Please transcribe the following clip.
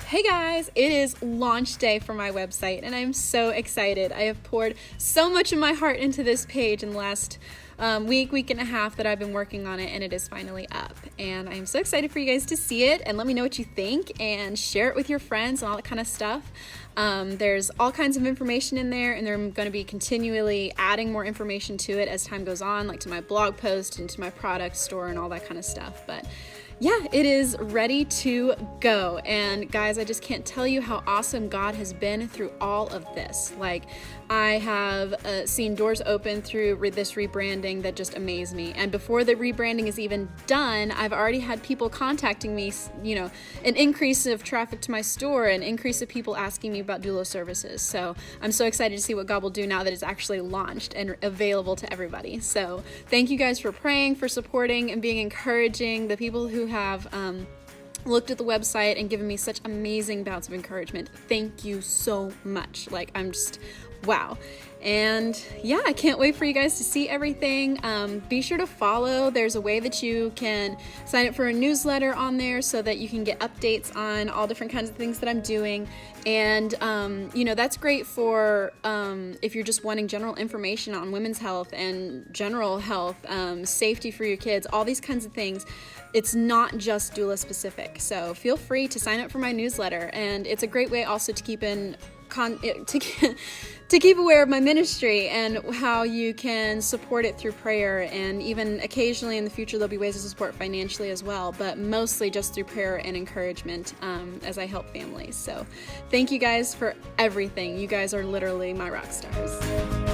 Hey guys, it is launch day for my website and I'm so excited. I have poured so much of my heart into this page in the last week and a half that I've been working on it, and it is finally up. And I'm so excited for you guys to see it and let me know what you think and share it with your friends and all that kind of stuff. There's all kinds of information in there, and they're going to be continually adding more information to it as time goes on, like to my blog post and to my product store and all that kind of stuff. But yeah, it is ready to go. And guys, I just can't tell you how awesome God has been through all of this. Like, I have seen doors open through this rebranding that just amaze me. And before the rebranding is even done, I've already had people contacting me, an increase of traffic to my store, an increase of people asking me about doula services. So I'm so excited to see what God will do now that it's actually launched and available to everybody. So thank you guys for praying, for supporting, and being encouraging. The people who have looked at the website and given me such amazing bouts of encouragement. Thank you so much. Like, I'm just, wow. And yeah, I can't wait for you guys to see everything. Be sure to follow. There's a way that you can sign up for a newsletter on there so that you can get updates on all different kinds of things that I'm doing. And, that's great for if you're just wanting general information on women's health and general health, safety for your kids, all these kinds of things. It's not just doula specific. So feel free to sign up for my newsletter. And it's a great way also to keep to keep aware of my ministry and how you can support it through prayer, and even occasionally in the future there'll be ways to support financially as well, but mostly just through prayer and encouragement as I help families. So thank you guys for everything. You guys are literally my rock stars.